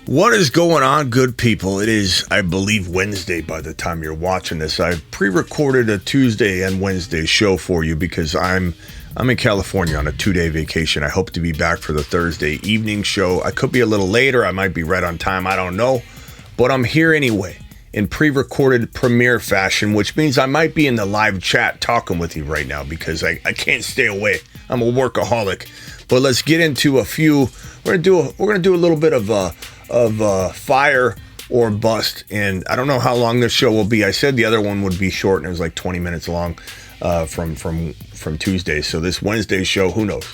What is going on, good people? It is, I believe, Wednesday by the time you're watching this. I pre-recorded a Tuesday and Wednesday show for you because I'm in California on a 2-day vacation. I hope to be back for the Thursday evening show. I could be a little later. I might be right on time. I don't know. But I'm here anyway in pre-recorded premiere fashion, which means I might be in the live chat talking with you right now because I can't stay away. I'm a workaholic. But let's get into a few. We're gonna do a little bit of fire or bust, and I don't know how long this show will be. I said the other one would be short, and it was like 20 minutes long from Tuesday. So this Wednesday show, who knows?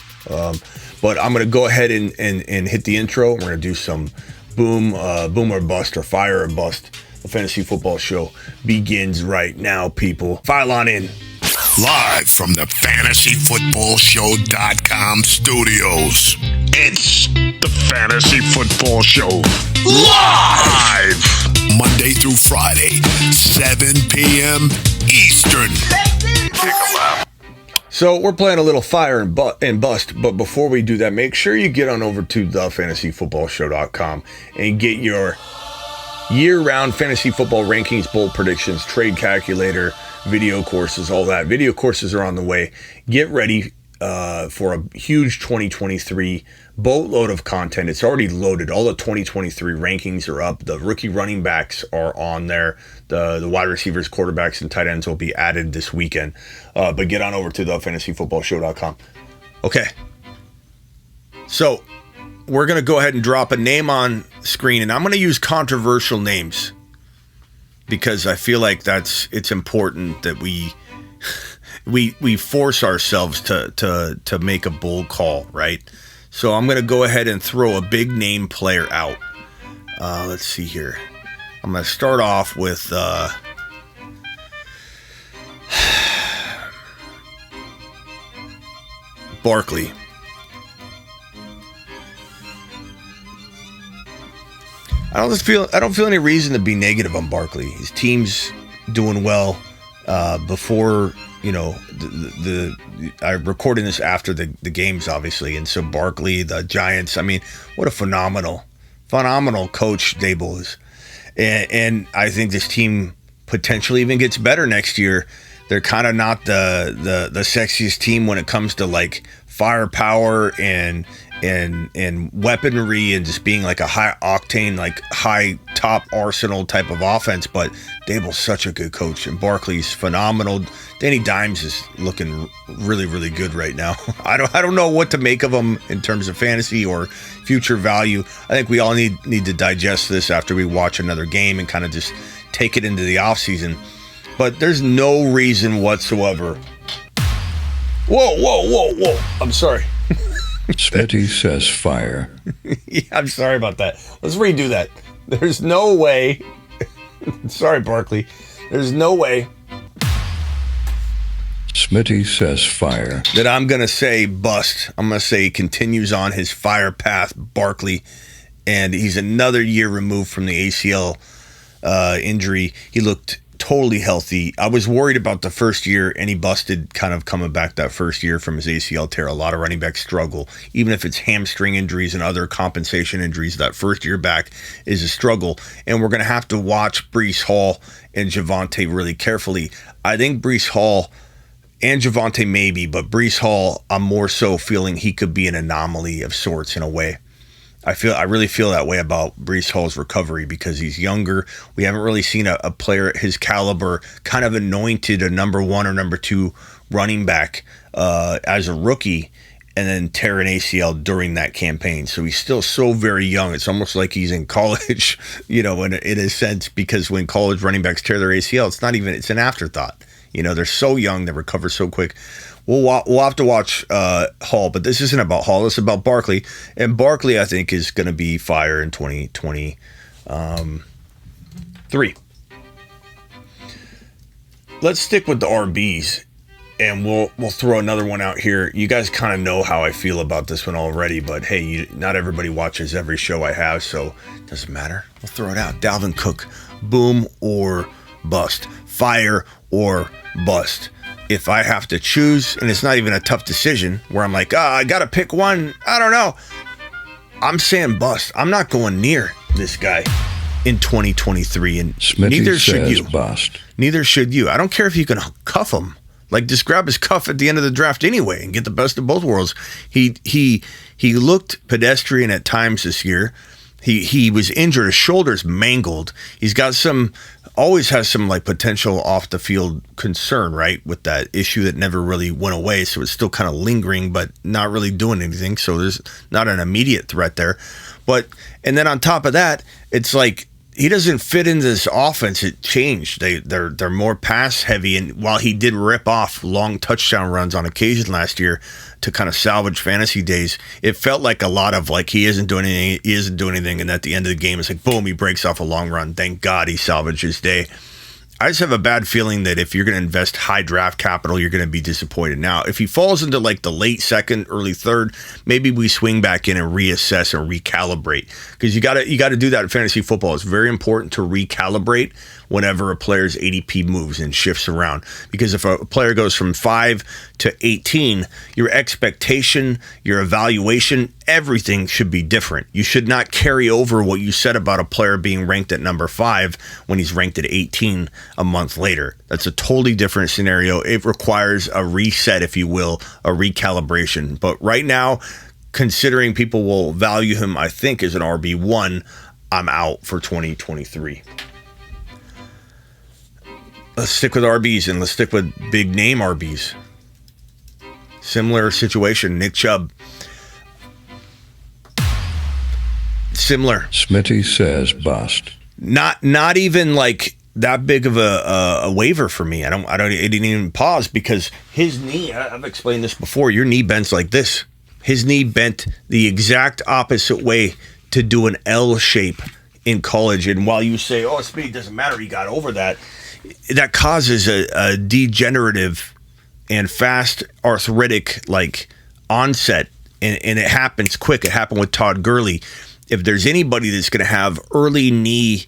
But I'm gonna go ahead and hit the intro. We're gonna do some boom or bust or fire or bust. The fantasy football show begins right now, people. File on in. Live from the FantasyFootballShow.com studios, it's the Fantasy Football Show live Monday through Friday, 7 p.m. Eastern. So we're playing a little fire and bust, but before we do that, make sure you get on over to thefantasyfootballshow.com and get your year-round fantasy football rankings, bold predictions, trade calculator, video courses, all that. Video courses are on the way. Get ready for a huge 2023 boatload of content. It's already loaded. All the 2023 rankings are up. The rookie running backs are on there. The wide receivers, quarterbacks, and tight ends will be added this weekend. But get on over to thefantasyfootballshow.com. Okay. So we're going to go ahead and drop a name on screen, and I'm going to use controversial names because I feel like it's important that we force ourselves to make a bold call, right? So I'm going to go ahead and throw a big name player out. Let's see here. I'm going to start off with Barkley. I don't feel any reason to be negative on Barkley. His team's doing well. Before, you know, I'm recording this after the games, obviously, and so Barkley, the Giants. I mean, what a phenomenal coach Dable is, and I think this team potentially even gets better next year. They're kind of not the sexiest team when it comes to like firepower and weaponry and just being like a high octane, like high top arsenal type of offense. But Dable's such a good coach, and Barkley's phenomenal. Danny Dimes is looking really, really good right now. I don't know what to make of him in terms of fantasy or future value. I think we all need to digest this after we watch another game and kind of just take it into the offseason. But there's no reason whatsoever. Whoa. I'm sorry. Smitty says fire. Yeah, I'm sorry about that. Let's redo that. There's no way. Sorry, Barkley. There's no way. Smitty says fire. That I'm going to say bust. I'm going to say he continues on his fire path, Barkley. And he's another year removed from the ACL injury. He looked totally healthy. I was worried about the first year, and he busted kind of coming back that first year from his ACL tear. A lot of running backs struggle. Even if it's hamstring injuries and other compensation injuries, that first year back is a struggle. And we're going to have to watch Breece Hall and Javonte really carefully. I think Breece Hall and Javonte maybe, but Breece Hall, I'm more so feeling he could be an anomaly of sorts in a way. I really feel that way about Breece Hall's recovery because he's younger. We haven't really seen a player at his caliber kind of anointed a number 1 or number 2 running back as a rookie and then tear an ACL during that campaign. So he's still so very young. It's almost like he's in college, you know, in a sense, because when college running backs tear their ACL, it's an afterthought. You know, they're so young, they recover so quick. We'll have to watch Hall, but this isn't about Hall. It's about Barkley. And Barkley, I think, is going to be fire in 2023. Let's stick with the RBs, and we'll throw another one out here. You guys kind of know how I feel about this one already, but hey, not everybody watches every show I have, so it doesn't matter. We'll throw it out. Dalvin Cook, boom or bust, fire or bust. If I have to choose, and it's not even a tough decision where I'm like, I got to pick one, I don't know. I'm saying bust. I'm not going near this guy in 2023, and Smitty neither should says you. bust. Neither should you. I don't care if you can cuff him. Like, just grab his cuff at the end of the draft anyway and get the best of both worlds. He looked pedestrian at times this year. He was injured. His shoulder's mangled. He's got always has some like potential off the field concern, right? With that issue that never really went away. So it's still kind of lingering, but not really doing anything. So there's not an immediate threat there. And then on top of that, it's like, he doesn't fit into this offense. It changed. They're more pass heavy, and while he did rip off long touchdown runs on occasion last year to kind of salvage fantasy days, it felt like a lot of like he isn't doing anything, and at the end of the game it's like boom, he breaks off a long run. Thank God he salvaged his day. I just have a bad feeling that if you're going to invest high draft capital, you're going to be disappointed. Now, if he falls into like the late second, early third, maybe we swing back in and reassess and recalibrate, because you got to do that in fantasy football. It's very important to recalibrate whenever a player's ADP moves and shifts around, because if a player goes from 5 to 18, your expectation, your evaluation, everything should be different. You should not carry over what you said about a player being ranked at number 5 when he's ranked at 18 a month later. That's a totally different scenario. It requires a reset, if you will, a recalibration. But right now, considering people will value him, I think, as an RB1, I'm out for 2023. Let's stick with RBs, and let's stick with big name RBs. Similar situation, Nick Chubb. Similar. Smitty says bust. Not even like that big of a waiver for me. It didn't even pause, because his knee, I've explained this before, your knee bends like this. His knee bent the exact opposite way to do an L shape in college. And while you say, oh, Smitty, doesn't matter, he got over that, that causes a degenerative and fast arthritic like onset, and it happens quick. It happened with Todd Gurley. If there's anybody that's going to have early knee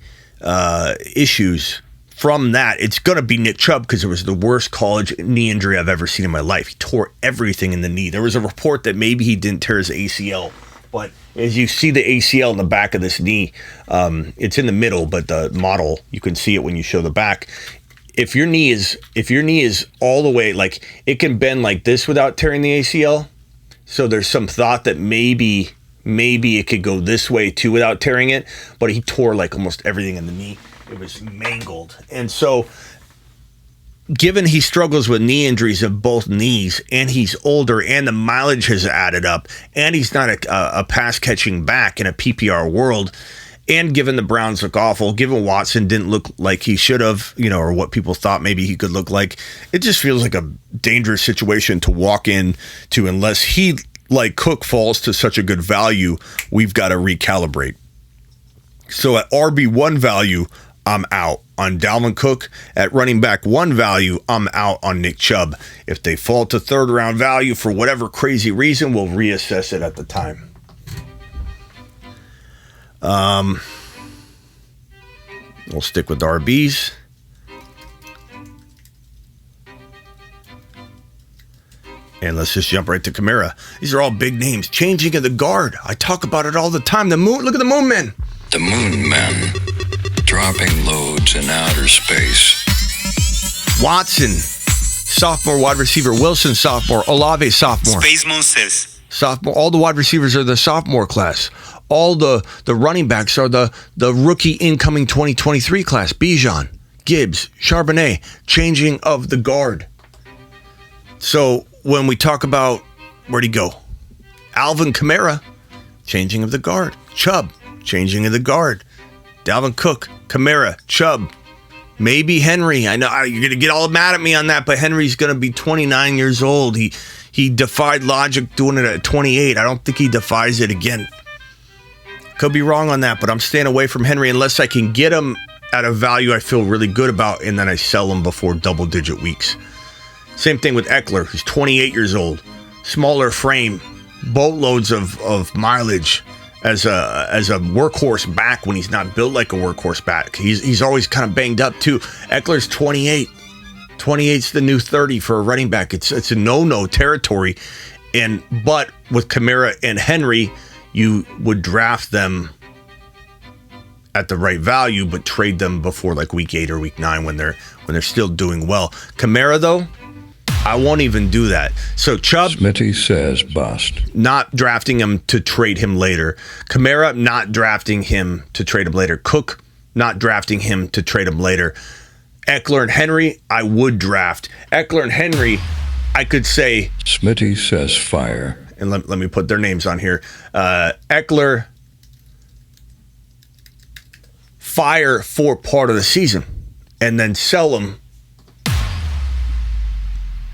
issues from that, it's going to be Nick Chubb, because it was the worst college knee injury I've ever seen in my life. He tore everything in the knee. There was a report that maybe he didn't tear his ACL, but as you see the ACL in the back of this knee, it's in the middle, but the model, you can see it when you show the back. If your knee is all the way, like it can bend like this without tearing the ACL. So there's some thought that maybe it could go this way too without tearing it, but he tore like almost everything in the knee. It was mangled. And so given he struggles with knee injuries of both knees, and he's older, and the mileage has added up, and he's not a pass catching back in a PPR world, and given the Browns look awful, given Watson didn't look like he should have, or what people thought maybe he could look like, it just feels like a dangerous situation to walk into, unless he, like Cook, falls to such a good value. We've got to recalibrate. So at RB1 value, I'm out on Dalvin Cook. At running back 1 value, I'm out on Nick Chubb. If they fall to third round value for whatever crazy reason, we'll reassess it at the time. We'll stick with RBs. And let's just jump right to KAMARA. These are all big names. Changing of the guard. I talk about it all the time. The moon. Look at the Moon Men. The Moon Men, dropping loads in outer space. Watson, sophomore wide receiver. Wilson, sophomore. Olave, sophomore. Space Monsters. Sophomore. All the wide receivers are the sophomore class. All the running backs are the rookie incoming 2023 class. Bijan, Gibbs, Charbonnet. Changing of the guard. So when we talk about, where'd he go? Alvin Kamara, changing of the guard. Chubb, changing of the guard. Dalvin Cook, Kamara, Chubb. Maybe Henry. I know you're going to get all mad at me on that, but Henry's going to be 29 years old. He defied logic doing it at 28. I don't think he defies it again. Could be wrong on that, but I'm staying away from Henry unless I can get him at a value I feel really good about, and then I sell him before double-digit weeks. Same thing with Eckler, who's 28 years old. Smaller frame, boatloads of mileage as a workhorse back when he's not built like a workhorse back. He's always kind of banged up too. Eckler's 28. 28's the new 30 for a running back. It's a no-no territory. But with KAMARA and Henry, you would draft them at the right value, but trade them before like week 8 or week 9 when they're still doing well. KAMARA though, I won't even do that. So CHUBB, Smitty says bust. not drafting him to trade him later. KAMARA, not drafting him to trade him later. Cook, not drafting him to trade him later. Eckler and Henry, I would draft. Eckler and Henry, I could say... Smitty says fire. And let me put their names on here. Eckler, fire for part of the season. And then sell them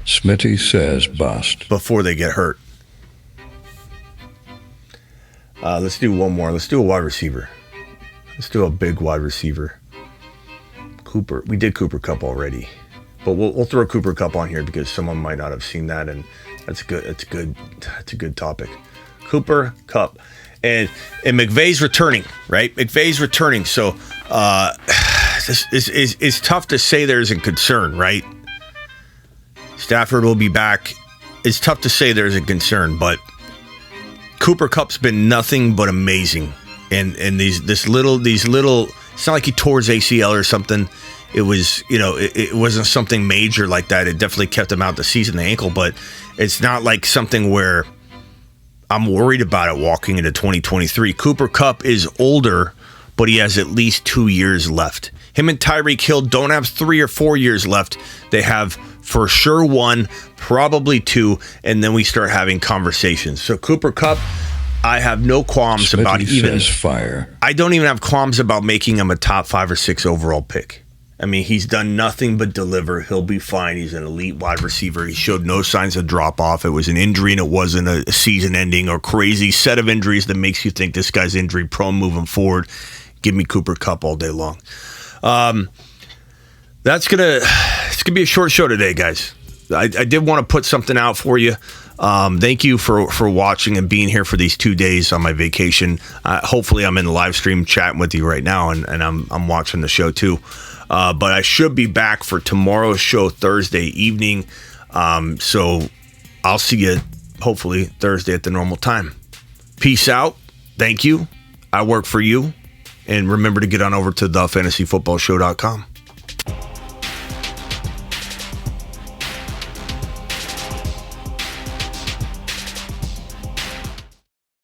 Smitty says bust. before they get hurt. Let's do one more. Let's do a wide receiver. Let's do a big wide receiver. Cooper. We did Cooper Kupp already, but we'll throw Cooper Kupp on here because someone might not have seen that, and that's good. That's good. That's a good topic. Cooper Kupp, and McVay's returning, right? McVay's returning, so this is tough to say there isn't concern, right? Stafford will be back. It's tough to say there's a concern, but Cooper Kupp's been nothing but amazing, and these little. It's not like he tore his ACL or something. It was, it wasn't something major like that. It definitely kept him out the season, the ankle, but it's not like something where I'm worried about it walking into 2023. Cooper Kupp is older, but he has at least 2 years left. Him and Tyreek Hill don't have 3 or 4 years left. They have for sure 1, probably 2, and then we start having conversations. So Cooper Kupp, I have no qualms Smitty about even says fire. I don't even have qualms about making him a top 5 or 6 overall pick. I mean, he's done nothing but deliver. He'll be fine. He's an elite wide receiver. He showed no signs of drop off. It was an injury, and it wasn't a season ending or crazy set of injuries that makes you think this guy's injury prone moving forward. Give me Cooper Kupp all day long. It's gonna be a short show today, guys. I did want to put something out for you. Thank you for watching and being here for these 2 days on my vacation. Hopefully I'm in the live stream chatting with you right now, and I'm watching the show too. But I should be back for tomorrow's show Thursday evening. So I'll see you hopefully Thursday at the normal time. Peace out. Thank you. I work for you. And remember to get on over to thefantasyfootballshow.com.